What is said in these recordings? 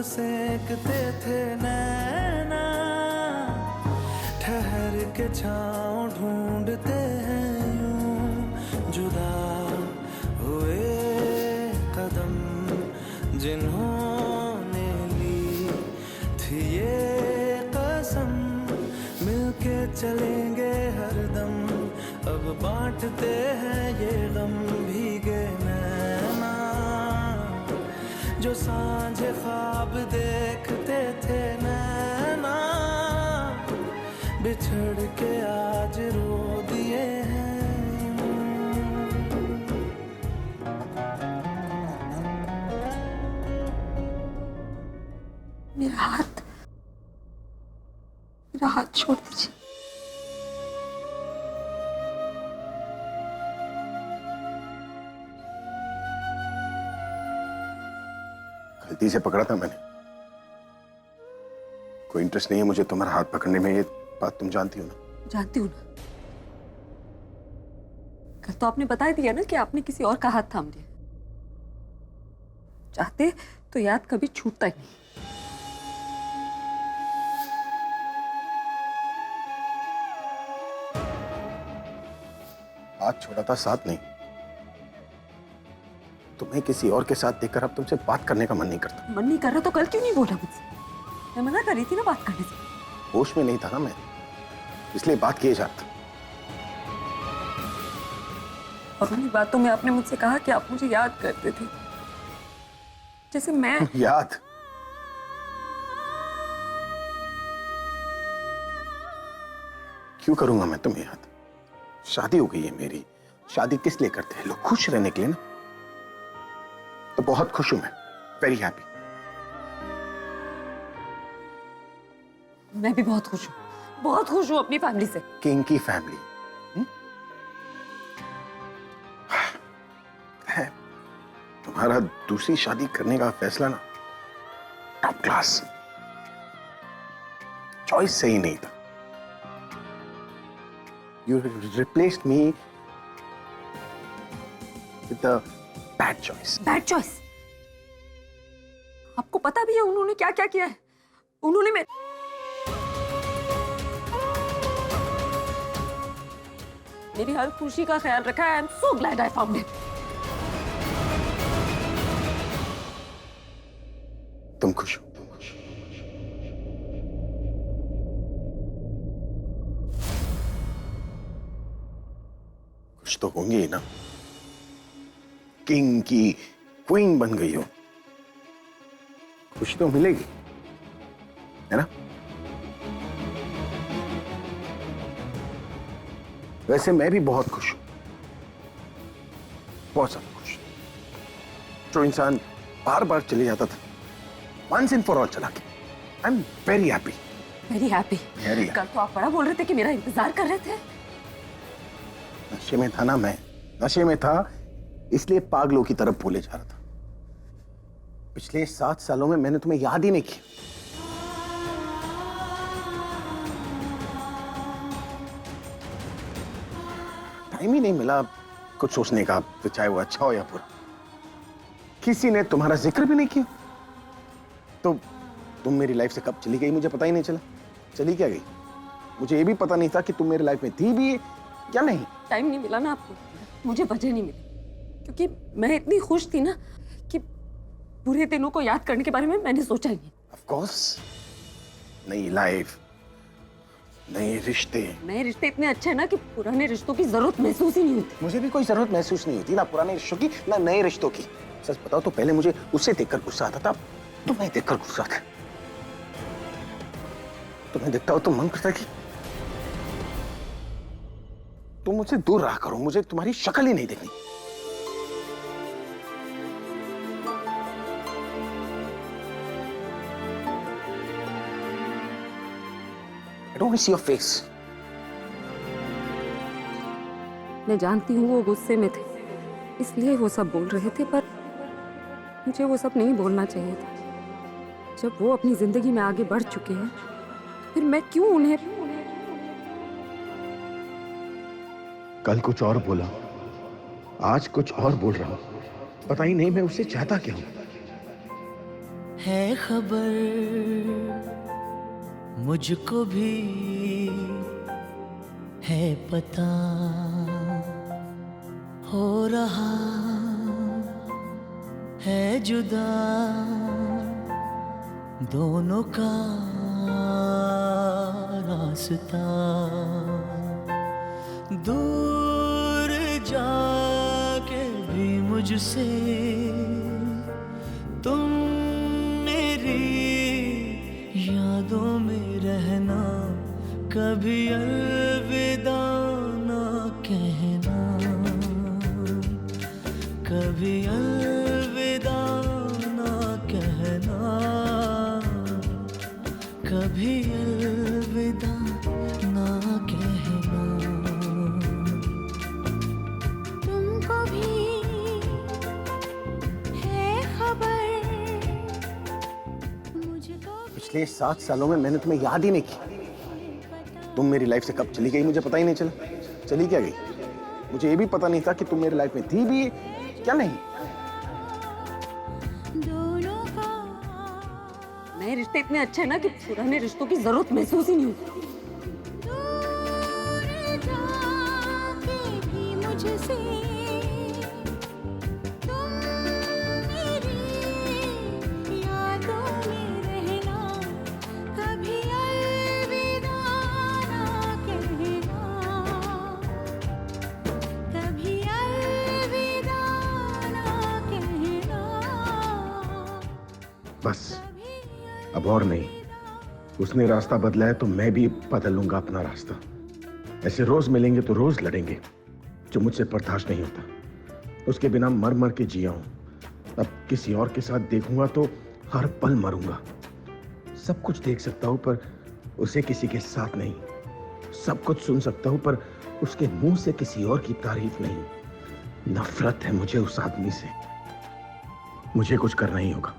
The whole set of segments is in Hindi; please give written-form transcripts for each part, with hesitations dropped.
सेकते थे नैना, ठहर के छाँव ढूंढते हैं यूं जुदा हुए कदम जिन्होंने ली थी ये कसम, मिलके चलेंगे हरदम, अब बांटते हैं ये गम। भीगे नैना जो सांझे ख्वाब देखते थे नैना, बिछड़ के आज रो दिए हैं। मेरा हाथ छोड़ दीजिए। गलती से पकड़ा था मैंने, कोई इंटरेस्ट नहीं है मुझे तुम्हारा हाथ पकड़ने में, ये बात तुम जानती हो ना। जानती हूँ ना, कल तो आपने बता दिया ना कि आपने किसी और का हाथ थाम लिया। चाहते तो याद कभी छूटता ही नहीं। हाथ छोड़ा था, साथ नहीं। तुम्हें किसी और के साथ देखकर अब तुमसे बात करने का मन नहीं करता। मन नहीं कर रहा तो कल क्यों नहीं बोला मुझसे? मैं मना कर रही थी ना बात करने से। होश में नहीं था ना मैं, इसलिए बात किए जाता। और उन्हीं बातों में आपने मुझसे कहा कि आप मुझे याद करते थे, जैसे मैं याद? क्यों करूंगा मैं तुम्हें याद? शादी हो गई है मेरी। शादी किस लिए करते हैं लोग? खुश रहने के लिए ना। तो बहुत खुश हूं मैं, वेरी हैप्पी। मैं भी बहुत खुश हूँ, बहुत खुश हूँ अपनी फैमिली से। किंग की फैमिली है। तुम्हारा दूसरी शादी करने का फैसला ना टॉप क्लास, चॉइस सही नहीं था। You replaced me with a bad choice. Bad choice? आपको पता भी है उन्होंने क्या क्या किया है? उन्होंने मेरी हर खुशी का ख्याल रखा है। I am so glad I found him. तुम खुश हो? कुछ तो होंगे ही ना। किंग की क्वीन बन गई हो, कुछ तो मिलेगी, है ना? वैसे मैं भी बहुत खुश हूं, बहुत ज्यादा खुश। जो इंसान बार बार चले जाता था, once and for all चला गया। I'm very happy. Very happy. Very happy. कल तो आप बड़ा बोल रहे थे कि मेरा इंतजार कर रहे थे। नशे में था ना मैं, नशे में था, इसलिए पागलों की तरफ भूले जा रहा था। पिछले 7 सालों में मैंने तुम्हें याद ही नहीं किया। टाइम ही नहीं मिला कुछ सोचने का, तो चाहे वो अच्छा हो या बुरा। किसी ने तुम्हारा जिक्र भी नहीं किया। तो तुम मेरी लाइफ से कब चली गई मुझे पता ही नहीं चला। चली क्या गई? मुझे ये भी पता नहीं था कि तुम मेरी लाइफ में थी भी या नहीं। टाइम नहीं मिला ना आपको, मुझे वजह नहीं मिली, क्योंकि मैं इतनी खुश थी ना कि बुरे दिनों को याद करने के बारे में मैंने सोचा ही नहीं। Of course, नई लाइफ, नए रिश्ते। नए रिश्ते इतने अच्छे हैं ना कि पुराने रिश्तों की जरूरत महसूस ही नहीं होती। मुझे भी कोई जरूरत महसूस नहीं होती, ना पुराने रिश्तों की ना नए रिश्तों की। सच बताओ तो पहले मुझे उससे देखकर गुस्सा आता था, तुम्हें देखकर गुस्सा आता। तुम्हें देखता हो तो मन करता है कि तुम मुझसे दूर रहा करो, मुझे तुम्हारी शक्ल ही नहीं देखनी। I don't want to see your face. मैं जानती हूँ वो गुस्से में थे, इसलिए वो सब बोल रहे थे, पर मुझे वो सब नहीं बोलना चाहिए था। जब वो अपनी जिंदगी में आगे बढ़ चुके हैं, फिर मैं क्यों उन्हें। कल कुछ और बोला, आज कुछ और बोल रहा हूं। पता ही नहीं मैं उससे चाहता क्या हूं। है खबर मुझको भी है पता हो रहा है जुदा दोनों का रास्ता दूर जाके भी मुझसे तुम मेरी यादों में रहना कभी अलविदा ना कहना कभी अलविदा ना कहना कभी अलविदा ना कहना तुमको भी है खबर मुझको पिछले 7 सालों में मैंने तुम्हें याद ही नहीं किया। तुम मेरी लाइफ से कब चली गई मुझे पता ही नहीं चला। चली क्या गई मुझे ये भी पता नहीं था कि तुम मेरी लाइफ में थी भी क्या नहीं। दोनों का नए रिश्ते इतने अच्छे हैं ना कि पुराने रिश्तों की जरूरत महसूस ही नहीं होती। दूर जाके भी मुझसे तुम मेरी यादों में रहना कभी अलविदा ना कहना कभी अलविदा ना कहना बस अब और नहीं। उसने रास्ता बदला है तो मैं भी बदल लूंगा अपना रास्ता। ऐसे रोज मिलेंगे तो रोज लड़ेंगे जो मुझसे बर्दाश्त नहीं होता। उसके बिना मर मर के जिया हूं। अब किसी और के साथ देखूंगा तो हर पल मरूंगा। सब कुछ देख सकता हूं पर उसे किसी के साथ नहीं। सब कुछ सुन सकता हूं पर उसके मुंह से किसी और की तारीफ नहीं। नफरत है मुझे उस आदमी से। मुझे कुछ करना ही होगा।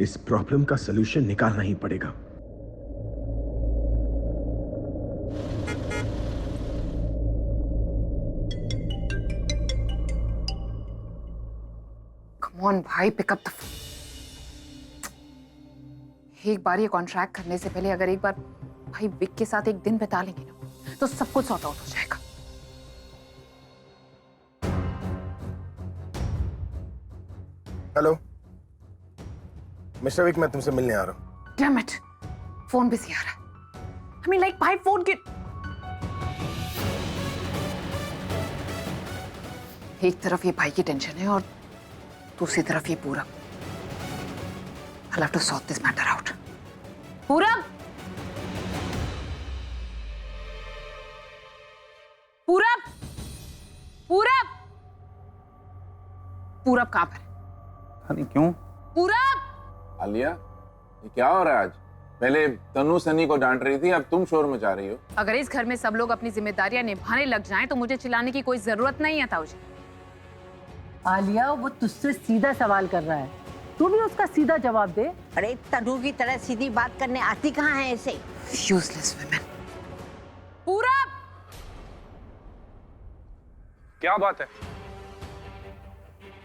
इस प्रॉब्लम का सलूशन निकालना ही पड़ेगा। Come on भाई, pick up the phone. एक बार ये कॉन्ट्रैक्ट करने से पहले अगर एक बार भाई विक के साथ एक दिन बिता लेंगे ना तो सब कुछ सॉर्ट आउट हो जाएगा। हेलो मिस्टर विक, मैं तुमसे मिलने आ रहा हूँ। Damn it, फोन बिजी आ रहा है। I mean like भाई फोन के एक तरफ ये भाई की टेंशन है और दूसरी तरफ ये पूरब। I'll have to sort this matter out. पूरब, पूरब, पूरब, पूरब कहाँ पर है? हनी क्यों? पूरब, आलिया, ये क्या हो रहा है आज? पहले तनु सनी को डांट रही थी, अब तुम शोर मचा रही हो। अगर इस घर में सब लोग अपनी जिम्मेदारियां निभाने लग जाएं तो मुझे चिल्लाने की कोई जरूरत नहीं है ताऊजी। आलिया, वो तुझसे सीधा सवाल कर रहा है, तू भी उसका सीधा जवाब दे। अरे तनु की तरह सीधी बात करने आती कहाँ है ऐसे? Useless women. पूरब, क्या बात है?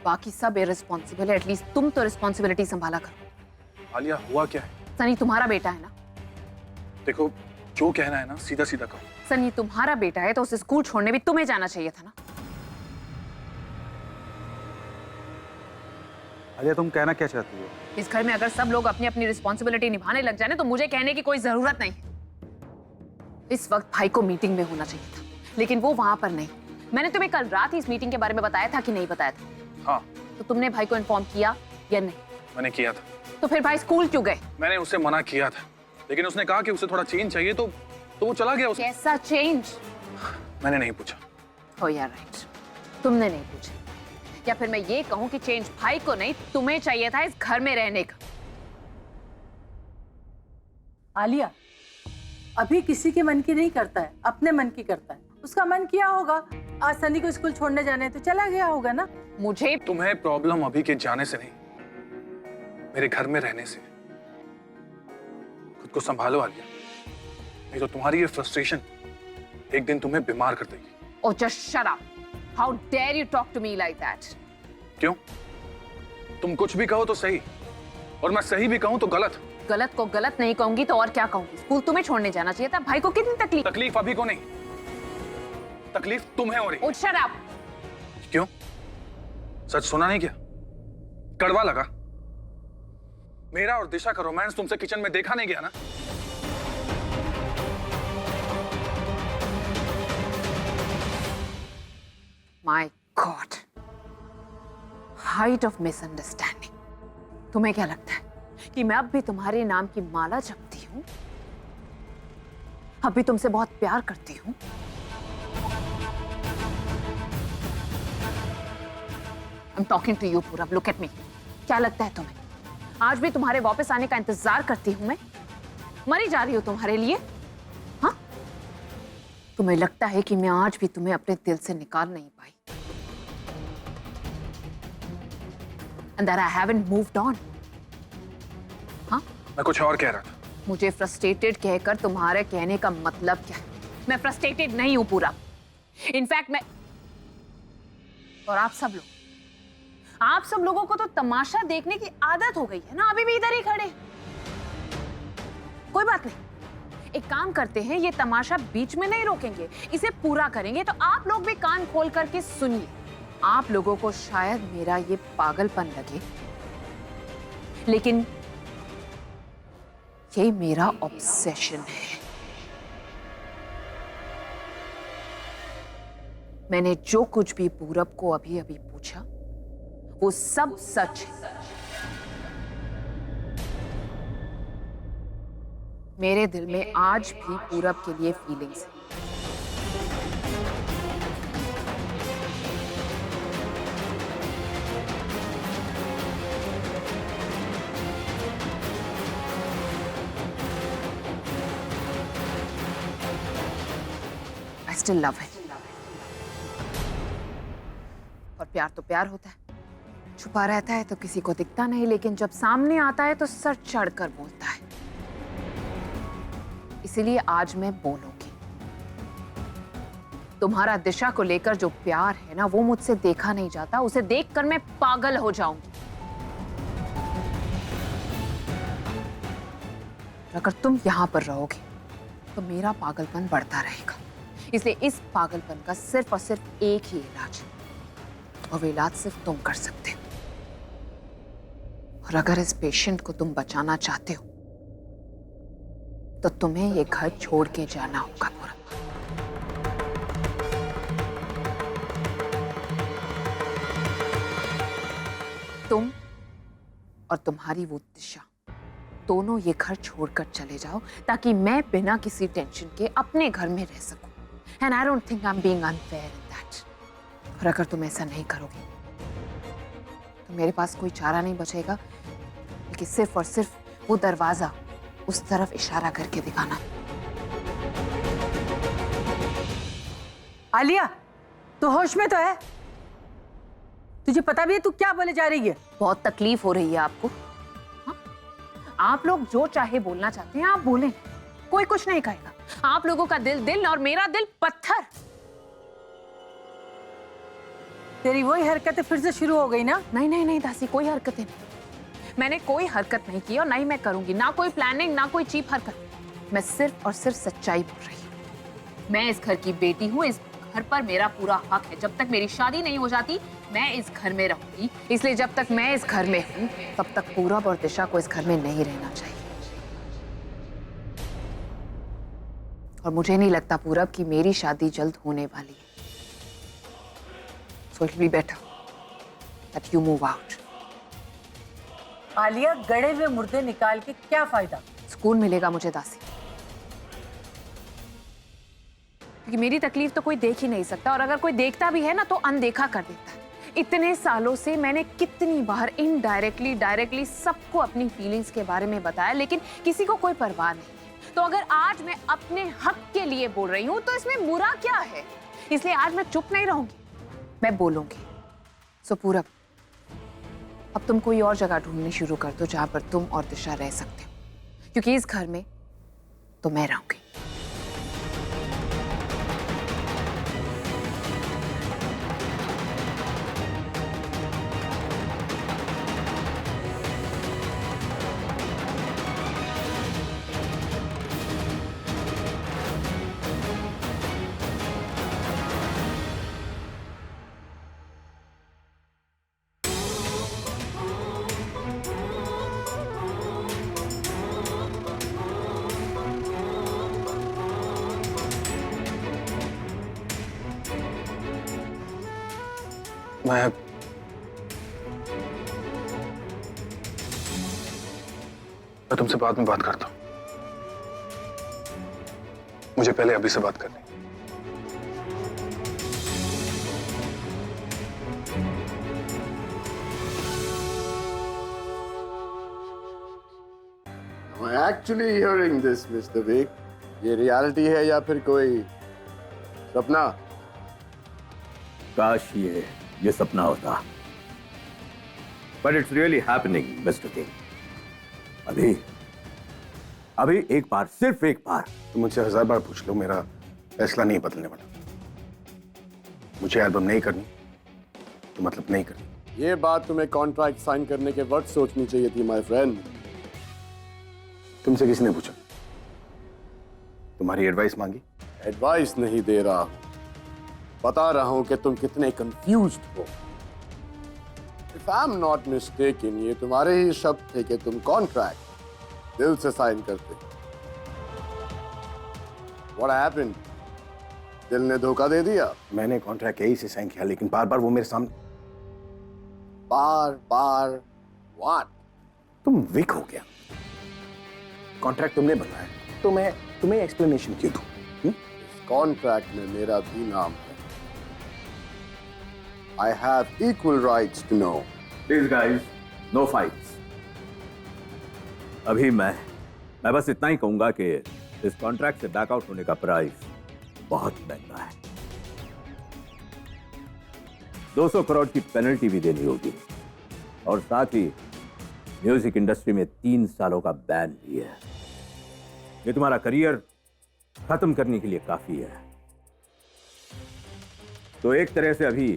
बाकी सब इररिस्पॉन्सिबल है, एटलीस्ट तुम तो रिस्पॉन्सिबिलिटी संभाला करो। आलिया, हुआ क्या है? सनी तुम्हारा बेटा है ना? देखो, जो कहना है ना सीधा सीधा कहो। सनी तुम्हारा बेटा है तो उसे स्कूल छोड़ने भी तुम्हें जाना चाहिए था ना? आलिया, तुम कहना क्या चाहती हो? इस घर में अगर सब लोग अपनी अपनी रिस्पॉन्सिबिलिटी निभाने लग जाए ना तो मुझे कहने की कोई जरूरत नहीं है। इस वक्त भाई को मीटिंग में होना चाहिए था, लेकिन वो वहां पर नहीं। मैंने तुम्हें कल रात ही इस मीटिंग के बारे में बताया था कि नहीं बताया था? हाँ, तो तुमने भाई को इन्फॉर्म किया या नहीं? मैंने किया था। तो फिर भाई स्कूल क्यों गए? मैंने उससे मना किया था, लेकिन उसने कहा कि उसे थोड़ा चेंज चाहिए तो वो चला गया। उसे कैसा चेंज? मैंने नहीं पूछा। हो यार राइट, तुमने नहीं पूछा। या फिर मैं ये कहूं कि चेंज भाई को नहीं तुम्हें चाहिए था इस घर में रहने का। आलिया, अभी किसी के मन की नहीं करता है, अपने मन की करता है। उसका मन किया होगा आज सनी को स्कूल छोड़ने जाने, तो चला गया होगा ना। मुझे तुम्हें प्रॉब्लम अभी के जाने से नहीं, मेरे घर में रहने से। खुद को संभालो आलिया, नहीं तो तुम्हारी ये फ्रस्ट्रेशन एक दिन तुम्हें बीमार कर देगी। Oh, just shut up. How dare you talk to me like that? क्यों? तुम कुछ भी कहो तो सही, और मैं सही भी कहूं तो गलत। गलत को गलत नहीं कहूंगी तो और क्या कहूंगी? स्कूल तुम्हें छोड़ने जाना चाहिए था। भाई को कितनी तकलीफ। तकलीफ अभी को नहीं, तकलीफ तुम्हें हो रही है। Shut up. क्यों? सच सुना नहीं क्या? कड़वा लगा? मेरा और दिशा का रोमांस तुमसे किचन में देखा नहीं गया ना? My God, height of misunderstanding. तुम्हें क्या लगता है कि मैं अब भी तुम्हारे नाम की माला जपती हूं? अब भी तुमसे बहुत प्यार करती हूं? I'm talking to you, पूरब। Look at me. क्या लगता है तुम्हें आज भी तुम्हारे वापस आने का इंतजार करती हूं मैं? मरी जा रही हूं तुम्हारे लिए? हाँ, तुम्हें लगता है कि मैं आज भी तुम्हें अपने दिल से निकाल नहीं पाई? And that I haven't moved on. हाँ, मैं कुछ और कह रहा था। मुझे फ्रस्ट्रेटेड कहकर तुम्हारे कहने का मतलब क्या है? मैं फ्रस्ट्रेटेड नहीं हूं पूरा। इनफैक्ट मैं और आप सब लोगों को तो तमाशा देखने की आदत हो गई है ना, अभी भी इधर ही खड़े। कोई बात नहीं, एक काम करते हैं, ये तमाशा बीच में नहीं रोकेंगे, इसे पूरा करेंगे। तो आप लोग भी कान खोल करके सुनिए। आप लोगों को शायद मेरा ये पागलपन लगे, लेकिन ये मेरा ऑब्सेशन है। मैंने जो कुछ भी पूरब को अभी अभी पूछा वो सब सच है। मेरे दिल में आज भी पूरब के लिए फीलिंग्स है। I still love him. और प्यार तो प्यार होता है, छुपा रहता है तो किसी को दिखता नहीं, लेकिन जब सामने आता है तो सर चढ़कर बोलता है। इसीलिए आज मैं बोलूंगी। तुम्हारा दिशा को लेकर जो प्यार है ना, वो मुझसे देखा नहीं जाता, उसे देखकर मैं पागल हो जाऊंगी। अगर तुम यहां पर रहोगे तो मेरा पागलपन बढ़ता रहेगा। इसलिए इस पागलपन का सिर्फ और सिर्फ एक ही इलाज है, और वो इलाज सिर्फ तुम कर सकते हो। और अगर इस पेशेंट को तुम बचाना चाहते हो तो तुम्हें ये घर छोड़ के जाना होगा पूरा। तुम और तुम्हारी वो दिशा दोनों ये घर छोड़कर चले जाओ, ताकि मैं बिना किसी टेंशन के अपने घर में रह सकूं। And I don't think I'm being unfair in that. और अगर तुम ऐसा नहीं करोगे तो मेरे पास कोई चारा नहीं बचेगा कि सिर्फ और सिर्फ वो दरवाजा उस तरफ इशारा करके दिखाना। आलिया, तू होश में तो है? तुझे पता भी है तू क्या बोले जा रही है? बहुत तकलीफ हो रही है आपको? हाँ? आप लोग जो चाहे बोलना चाहते हैं आप बोलें, कोई कुछ नहीं कहेगा। आप लोगों का दिल दिल और मेरा दिल पत्थर। तेरी वही हरकतें फिर से शुरू हो गई ना? नहीं नहीं नहीं दासी, कोई हरकतें नहीं। मैंने कोई हरकत नहीं की और ना ही मैं करूंगी, ना कोई प्लानिंग, ना कोई चीप हरकत। मैं सिर्फ और सिर्फ सच्चाई बोल रही हूँ। मैं इस घर की बेटी हूँ, इस घर पर मेरा पूरा हक है। जब तक मेरी शादी नहीं हो जाती मैं इस घर में रहूंगी। इसलिए जब तक मैं इस घर में हूँ तब तक पूरब और दिशा को इस घर में नहीं रहना चाहिए। और मुझे नहीं लगता पूरब कि मेरी शादी जल्द होने वाली है। So it'll be better that you move out. Alia, गड़े हुए मुर्दे निकाल के क्या फायदा? सुकून मिलेगा मुझे दासी, क्योंकि मेरी तकलीफ तो कोई देख ही नहीं सकता, और अगर कोई देखता भी है ना तो अनदेखा कर देता है। इतने सालों से मैंने कितनी बार इनडायरेक्टली डायरेक्टली सबको अपनी फीलिंग्स के बारे में बताया, लेकिन किसी को कोई परवाह नहीं। तो अगर आज मैं अपने हक के लिए बोल रही हूं तो इसमें बुरा क्या है? इसलिए आज मैं चुप नहीं रहूंगी, मैं बोलूंगी। सो पूरब, अब तुम कोई और जगह ढूंढनी शुरू कर दो जहां पर तुम और दिशा रह सकते हो, क्योंकि इस घर में तो मैं रहूंगी। मैं तुमसे बाद में बात करता हूं। मुझे पहले अभी से बात करनी। Actually hearing this mister Vick, ये रियलिटी है या फिर कोई सपना? काश ये सपना होता, but it's really happening mister King. अभी एक बार, सिर्फ एक बार। तुम मुझसे 1000 बार पूछ लो, मेरा फैसला नहीं बदलने वाला। मुझे एल्बम नहीं करनी तो मतलब नहीं करनी। ये बात तुम्हें कॉन्ट्रैक्ट साइन करने के वक्त सोचनी चाहिए थी माय फ्रेंड। तुमसे किसने पूछा? तुम्हारी एडवाइस मांगी? एडवाइस नहीं दे रहा, बता रहा हूं कि तुम कितने कंफ्यूज्ड हो। If I am not mistaken, ये तुम्हारे ही शब्द थे कि तुम कॉन्ट्रैक्ट दिल से साइन करते। What happened? दिल ने धोखा दे दिया? मैंने कॉन्ट्रैक्ट यही से साइन किया, लेकिन बार बार वो मेरे सामने। बार व्हाट? तुम विक हो गया। कॉन्ट्रैक्ट तुमने बनाया, तो मैं तुम्हें एक्सप्लेनेशन क्यों दूं? इस कॉन्ट्रैक्ट में मेरा भी नाम है। I have equal rights to know. Please guys, no fights. अभी मैं बस इतना ही कहूंगा कि इस कॉन्ट्रैक्ट से बैकआउट होने का प्राइस बहुत महंगा है। 200 करोड़ की पेनल्टी भी देनी होगी, और साथ ही म्यूजिक इंडस्ट्री में 3 सालों का बैन भी है। ये तुम्हारा करियर खत्म करने के लिए काफी है। तो एक तरह से अभी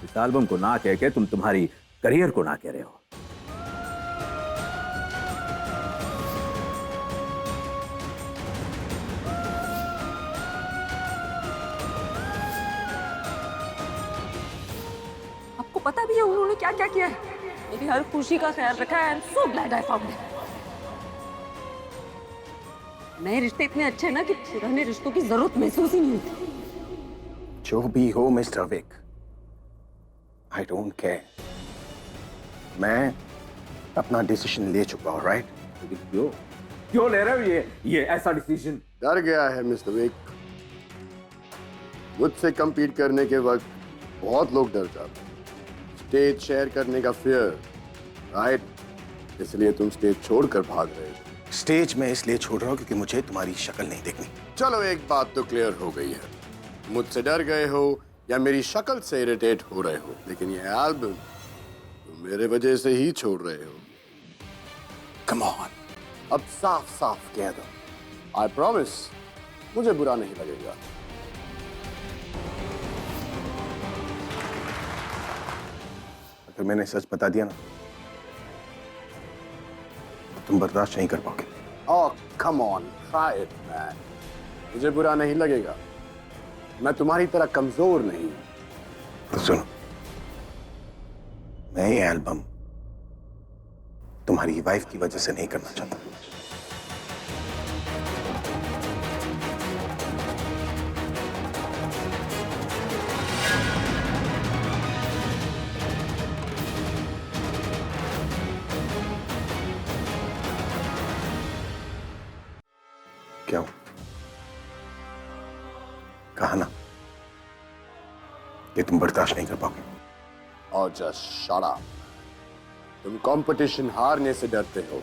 इस एल्बम को ना कह के तुम तुम्हारी करियर को ना कह रहे हो। आपको पता भी है उन्होंने क्या क्या किया है? मेरी हर खुशी का ख्याल रखा है। I am so glad I found him. नए रिश्ते इतने अच्छे हैं ना कि पुराने रिश्तों की जरूरत महसूस ही नहीं होती। जो भी हो mister Vick, I don't care. मैं अपना डिसीजन ले चुका हूं, राइट? क्यों ले रहे हो ये ऐसा डिसीजन? डर गया है मिस्टर विक। मुझसे compete करने के वक्त बहुत लोग डर जाते हैं। स्टेज शेयर करने का फियर, राइट? इसलिए तुम स्टेज छोड़कर भाग रहे हो। स्टेज में इसलिए छोड़ रहा हूं क्योंकि मुझे तुम्हारी शक्ल नहीं देखनी। चलो एक बात तो क्लियर हो गई है, मुझसे डर गए हो या मेरी शक्ल से इरिटेट हो रहे हो, लेकिन ये एल्बम तुम मेरे वजह से ही छोड़ रहे हो। कम ऑन, अब साफ साफ कह दो, आई प्रॉमिस मुझे बुरा नहीं लगेगा। अगर मैंने सच बता दिया ना तो तुम बर्दाश्त नहीं कर पाओगे। Oh come on, try it man. मुझे बुरा नहीं लगेगा, मैं तुम्हारी तरह कमजोर नहीं हूं। तो सुनो, मैं ये एल्बम तुम्हारी वाइफ की वजह से नहीं करना चाहता। क्या हो? कहा ना कि तुम बर्दाश्त नहीं कर पाओगे। और जस्ट शट अप। तुम कंपटीशन हारने से डरते हो,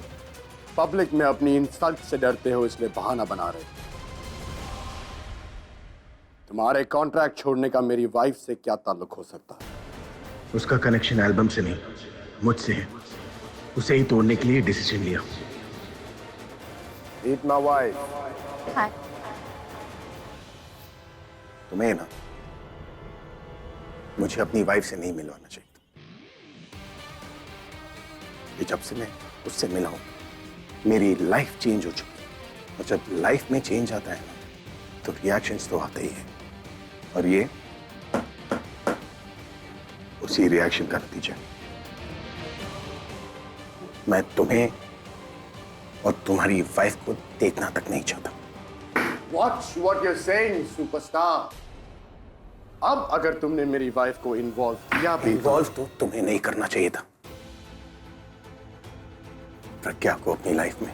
पब्लिक में अपनी इंसल्ट से डरते हो, इसलिए बहाना बना रहे हो। तुम्हारे कॉन्ट्रैक्ट छोड़ने का मेरी वाइफ से क्या ताल्लुक हो सकता है? उसका कनेक्शन एल्बम से नहीं, मुझसे है। उसे ही तोड़ने के लिए डिसीजन लिया। Meet my wife. हाय। तुम्हें ना मुझे अपनी वाइफ से नहीं मिलवाना चाहिए। ये जब से मैं उससे मिला हूं, मेरी लाइफ चेंज हो चुकी है। और जब लाइफ में चेंज आता है ना, तो रिएक्शंस तो आते ही हैं, और ये उसी रिएक्शन का नतीजा है। मैं तुम्हें और तुम्हारी वाइफ को देखना तक नहीं चाहता। Watch what you're saying, superstar. अब अगर तुमने मेरी वाइफ को इन्वॉल्व किया भी इन्वॉल्व तो तुम्हें नहीं करना चाहिए था। प्रज्ञा को अपनी लाइफ में